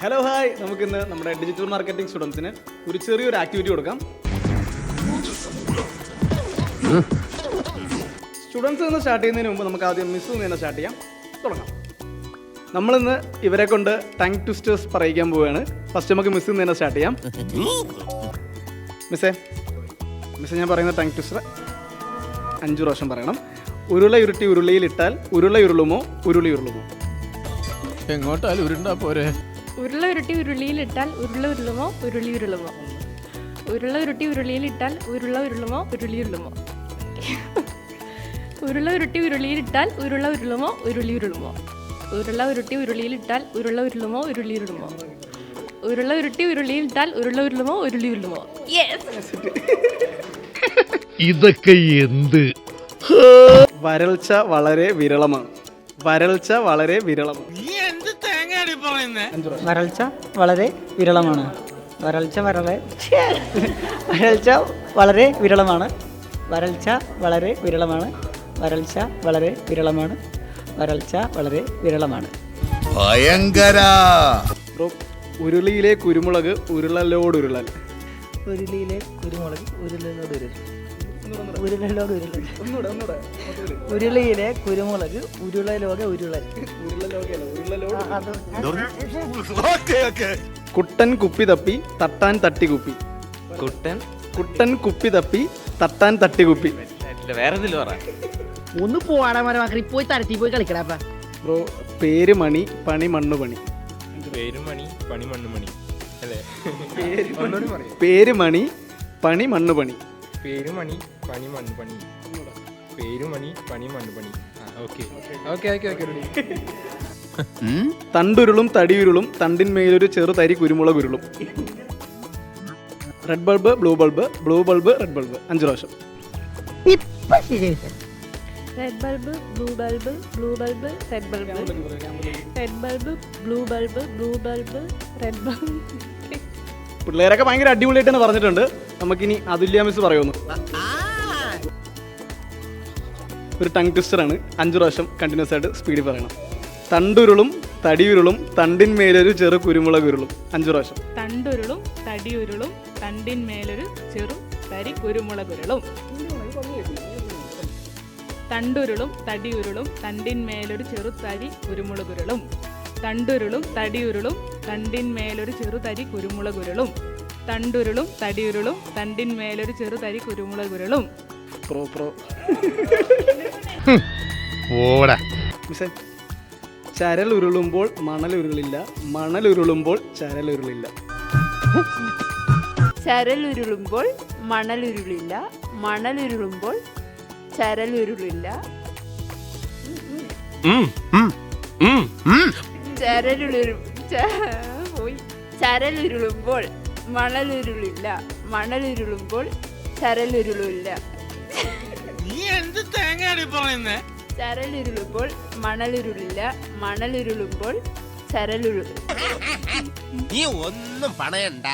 Hello hi, നമുക്കിന്ന് നമ്മുടെ digital marketing സ്റ്റുഡൻസിന് ഒരു ചെറിയൊരു ആക്ടിവിറ്റി കൊടുക്കാം. സ്റ്റുഡൻസ് നിന്ന് സ്റ്റാർട്ട് ചെയ്യുന്നതിന് മുമ്പ് നമുക്ക് ആദ്യം മിസ് നിന്ന് സ്റ്റാർട്ട് ചെയ്യാം. തുടങ്ങാം. നമ്മളിന്ന് ഇവരെ കൊണ്ട് ടങ് ട്വിസ്റ്റേഴ്സ് പറയിക്കാൻ പോവുകയാണ്. ഫസ്റ്റ് നമുക്ക് മിസ് നിന്ന് സ്റ്റാർട്ട് ചെയ്യാം. മിസ്സേ ഞാൻ പറയുന്ന ടങ് ട്വിസ്റ്റർ 5 പ്രാവശ്യം പറയണം. ഉരുള ഉരുട്ടി ഉരുളിയിലിട്ടാൽ ഉരുള ഉരുളുമോ ഉരുളി ഉരുളുമോ? എങ്ങോട്ടാലും ഉരുണ്ടാ പോരെ. ഉരുള ഉരുട്ടി ഉരുളിയിലിട്ടാൽ ഉരുള ഉരുളുമോ ഉരുളി ഉരുളുമോ? ഉരുള ഉരുട്ടി ഉരുളിയിലിട്ടാൽ ഉരുള ഉരുളുമോ ഉരുളി ഉരുളുമോ? ഉരുള ഉരുട്ടി ഉരുളിയിലിട്ടാൽ ഉരുള ഉരുളുമോ ഉരുളി ഉരുളുമോ? ഉരുള ഉരുട്ടി ഉരുളിയിലിട്ടാൽ ഉരുള ഉരുളുമോ ഉരുളി ഉരുളുമോ? ഉരുള ഉരുട്ടി ഉരുളിയിലിട്ടാൽ ഉരുള ഉരുളുമോ ഉരുളി ഉരുളുമോ? ഇതൊക്കെ എന്ത്? വരൾച്ച വളരെ വിരളമാണ്. വരൾച്ച വളരെ വിരളമാണ്. വരൾച്ച വളരെ വിരളമാണ്. വരൾച്ച വളരെ വിരളമാണ്. വരൾച്ച വളരെ വിരളമാണ്. വരൾച്ച വളരെ വിരളമാണ്. വരൾച്ച വളരെ വിരളമാണ്. ഭയങ്കര. ഉരുളിയിലെ കുരുമുളക് ഉരുളലോട് ഉരുളൽ. ഉരുളിയിലെ കുരുമുളക് ഉരുളലോട് ഉരുളൽ. ഉരുളലോട് ഉരുളൽ. ഉരുളിയിലെ കുരുമുളക് ഉരുളലോക ഉരുളൽ. കുട്ടൻ കുപ്പി തപ്പി തട്ടാൻ തട്ടി കുപ്പി. കുട്ടൻ കുപ്പി തപ്പി തട്ടാൻ തട്ടി കുപ്പി. വേറെ ഒന്ന് പോവാടാ മരമാക്കി പോയി തരത്തി പോയി കളിക്കടാ. ബ്രോ, പേര് മണി പണി മണ്ണു പണി. പേര് മണി പണി മണ്ണ് മണി അല്ലേ? പേര് മണി പണി മണ്ണു പണി. പേര് മണി പണി മണ്ണ് പണി. പേര് മണി പണി മണ്ണ് പണി. ഓക്കെ. തണ്ടുരുളും തടിയുരുളും തണ്ടിന്മേലൊരു ചെറു തരി കുരുമുളക് ഉരുളും. Red bulb blue bulb blue bulb red bulb. 5 പ്രാവശ്യം. Red bulb blue bulb blue bulb red bulb. Red bulb blue bulb blue bulb red bulb. പിള്ളേരൊക്കെ ഭയങ്കര അടിപൊളിയായിട്ട് തന്നെ പറഞ്ഞിട്ടുണ്ട്. നമുക്കിനി അതുല്യ മിസ് പറയുന്നു. ഒരു ടങ് ട്വിസ്റ്ററാണ്. 5 പ്രാവശ്യം കണ്ടിന്യൂസ് ആയിട്ട് സ്പീഡിൽ പറയണം. തണ്ടുരുളും തടിയുരുളും തണ്ടിന്മേലൊരു ചെറു കുരുമുളക് ഉരുളും. 5 പ്രാവശ്യം. തണ്ടുരുളും തടിയുരുളും തണ്ടിന്മേലൊരു ചെറു തരി കുരുമുളകുരുളും. തണ്ടുരുളും തടിയുരുളും തണ്ടിന്മേലൊരു ചെറു തരി കുരുമുളകുരുളും. തണ്ടുരുളും തടിയുരുളും തണ്ടിന്മേലൊരു ചെറു തരി കുരുമുളകുരുളും. തണ്ടുരുളും തടിയുരുളും തണ്ടിന്മേലൊരു ചെറു തരി കുരുമുളകുരുളും. പ്രോ മിസ്സേ, ചരൽ ഉരുളുമ്പോൾ മണൽ ഉരുളില്ല, മണൽ ഉരുളുമ്പോൾ ചരൽ ഉരുളില്ല. ചരലുരുളുമ്പോൾ മണലുരുളില്ല, മണലുരുളുമ്പോൾ ചരലുരുളില്ല. ചരലുരുളുമ്പോൾ മണലുരുളില്ല, മണലുരുളുമ്പോൾ ചരലുരുളില്ല. ചരലുരുളുമ്പോൾ മണലുരുളില്ല, മണലുരുളുമ്പോൾ ചരലുരുൾ. നീ ഒന്നും പണയണ്ട.